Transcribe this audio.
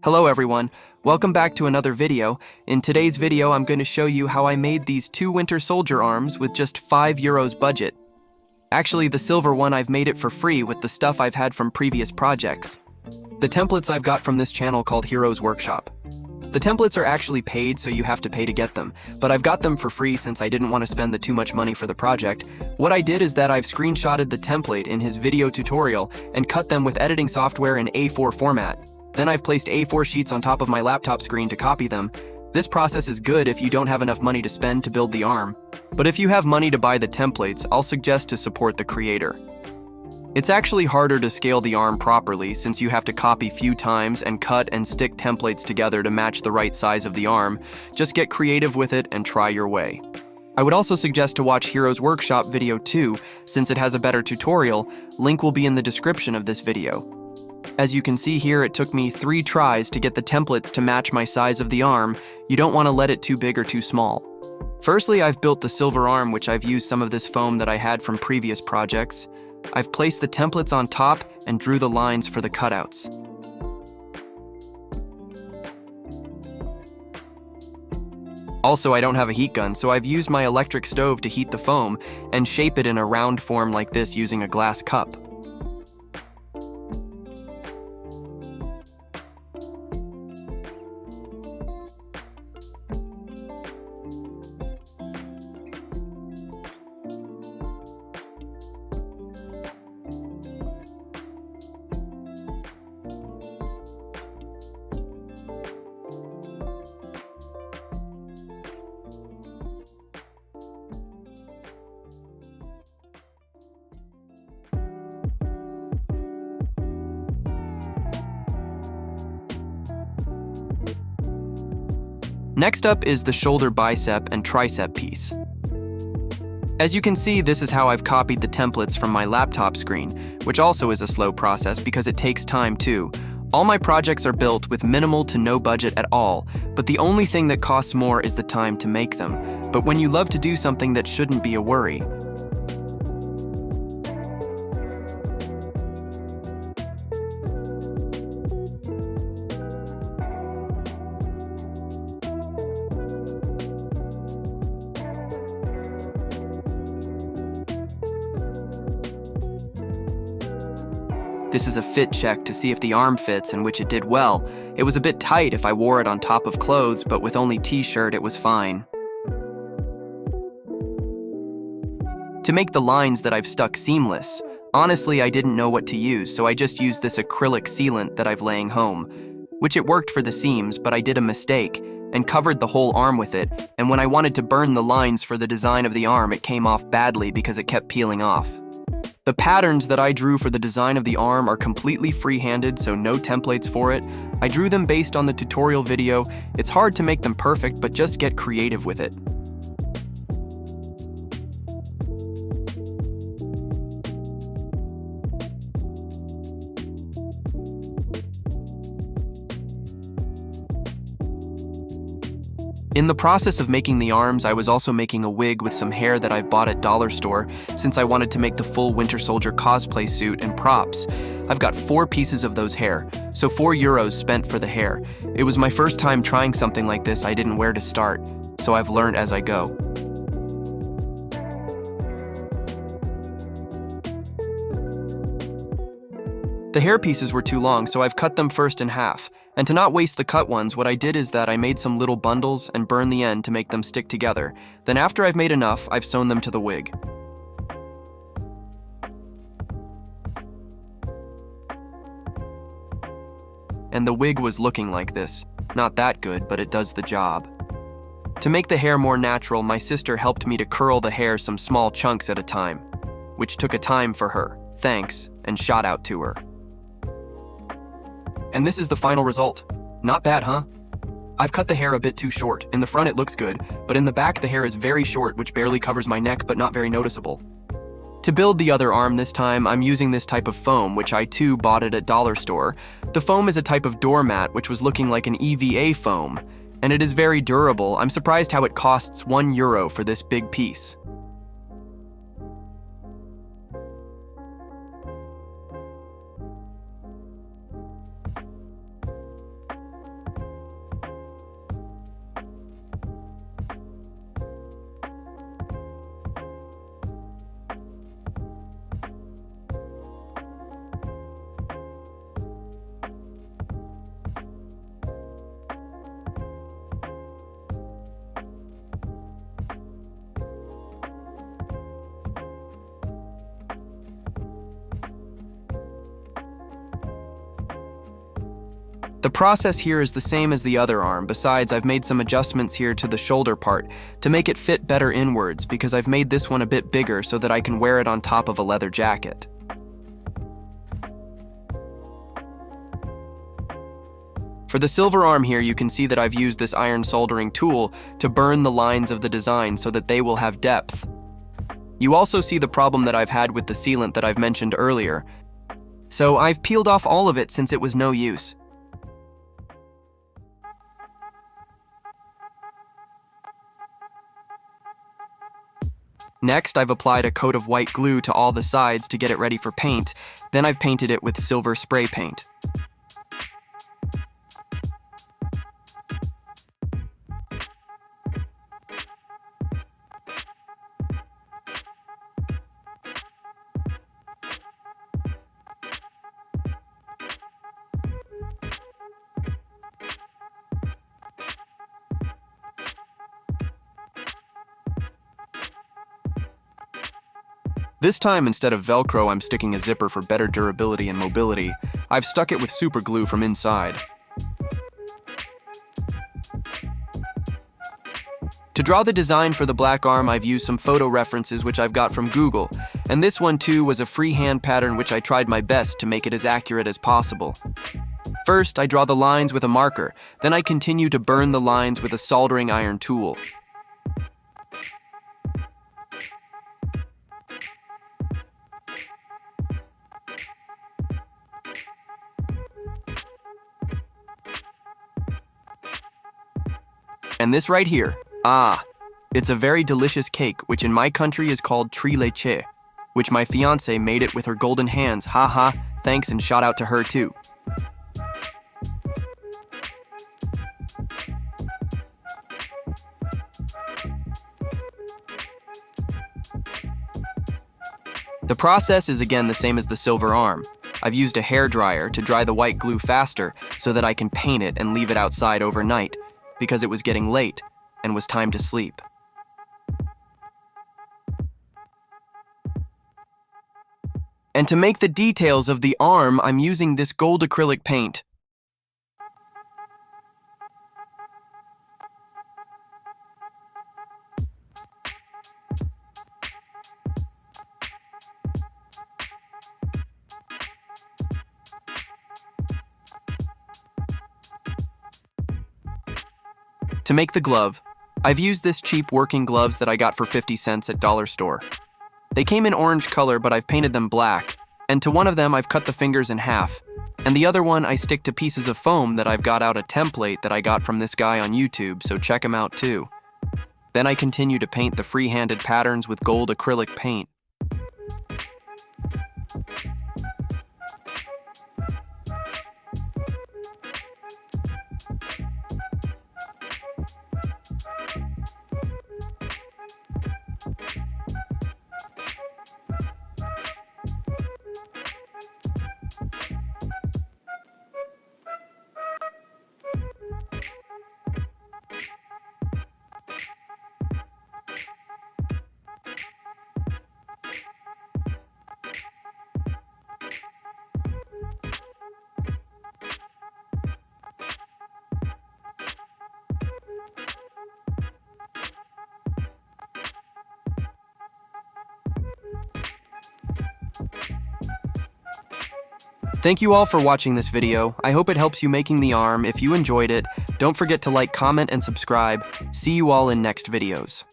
Hello everyone, welcome back to another video. In today's video, I'm going to show you how I made these two Winter Soldier arms with just €5 budget. Actually, the silver one I've made it for free with the stuff I've had from previous projects. The templates I've got from this channel called Heroes Workshop. The templates are actually paid, so you have to pay to get them, but I've got them for free since I didn't want to spend the too much money for the project. What I did is that I've screenshotted the template in his video tutorial and cut them with editing software in A4 format. Then I've placed A4 sheets on top of my laptop screen to copy them. This process is good if you don't have enough money to spend to build the arm. But if you have money to buy the templates, I'll suggest to support the creator. It's actually harder to scale the arm properly since you have to copy few times and cut and stick templates together to match the right size of the arm. Just get creative with it and try your way. I would also suggest to watch Heroes Workshop video 2 since it has a better tutorial. Link will be in the description of this video. As you can see here, it took me 3 tries to get the templates to match my size of the arm. You don't want to let it too big or too small. Firstly, I've built the silver arm, which I've used some of this foam that I had from previous projects. I've placed the templates on top and drew the lines for the cutouts. Also, I don't have a heat gun, so I've used my electric stove to heat the foam and shape it in a round form like this using a glass cup. Next up is the shoulder bicep and tricep piece. As you can see, this is how I've copied the templates from my laptop screen, which also is a slow process because it takes time too. All my projects are built with minimal to no budget at all, but the only thing that costs more is the time to make them. But when you love to do something, that shouldn't be a worry. This is a fit check to see if the arm fits, in which it did well. It was a bit tight if I wore it on top of clothes, but with only t-shirt it was fine. To make the lines that I've stuck seamless, honestly I didn't know what to use, so I just used this acrylic sealant that I've laying home, which it worked for the seams, but I did a mistake and covered the whole arm with it, and when I wanted to burn the lines for the design of the arm, it came off badly because it kept peeling off. The patterns that I drew for the design of the arm are completely free-handed, so no templates for it. I drew them based on the tutorial video. It's hard to make them perfect, but just get creative with it. In the process of making the arms, I was also making a wig with some hair that I've bought at Dollar Store since I wanted to make the full Winter Soldier cosplay suit and props. I've got 4 pieces of those hair, so €4 spent for the hair. It was my first time trying something like this. I didn't know where to start, so I've learned as I go. The hair pieces were too long, so I've cut them first in half. And to not waste the cut ones, what I did is that I made some little bundles and burned the end to make them stick together. Then after I've made enough, I've sewn them to the wig. And the wig was looking like this. Not that good, but it does the job. To make the hair more natural, my sister helped me to curl the hair some small chunks at a time, which took a time for her. Thanks, and shout out to her. And this is the final result. Not bad, huh? I've cut the hair a bit too short. In the front it looks good, but in the back the hair is very short, which barely covers my neck but not very noticeable. To build the other arm this time, I'm using this type of foam, which I too bought it at Dollar Store. The foam is a type of doormat, which was looking like an EVA foam, and it is very durable. I'm surprised how it costs €1 for this big piece. The process here is the same as the other arm. Besides, I've made some adjustments here to the shoulder part to make it fit better inwards because I've made this one a bit bigger so that I can wear it on top of a leather jacket. For the silver arm here, you can see that I've used this iron soldering tool to burn the lines of the design so that they will have depth. You also see the problem that I've had with the sealant that I've mentioned earlier. So I've peeled off all of it since it was no use. Next, I've applied a coat of white glue to all the sides to get it ready for paint. Then I've painted it with silver spray paint. This time, instead of Velcro, I'm sticking a zipper for better durability and mobility. I've stuck it with super glue from inside. To draw the design for the black arm, I've used some photo references which I've got from Google. And this one too was a freehand pattern which I tried my best to make it as accurate as possible. First, I draw the lines with a marker. Then I continue to burn the lines with a soldering iron tool. And this right here, it's a very delicious cake, which in my country is called tres leches, which my fiance made it with her golden hands. Haha, thanks and shout out to her too. The process is again the same as the silver arm. I've used a hairdryer to dry the white glue faster so that I can paint it and leave it outside overnight, because it was getting late and was time to sleep. And to make the details of the arm, I'm using this gold acrylic paint. To make the glove, I've used this cheap working gloves that I got for 50 cents at dollar store. They came in orange color, but I've painted them black, and to one of them I've cut the fingers in half, and the other one I stick to pieces of foam that I've got out a template that I got from this guy on YouTube, so check him out too. Then I continue to paint the free-handed patterns with gold acrylic paint. Thank you all for watching this video. I hope it helps you making the arm. If you enjoyed it, don't forget to like, comment, and subscribe. See you all in next videos.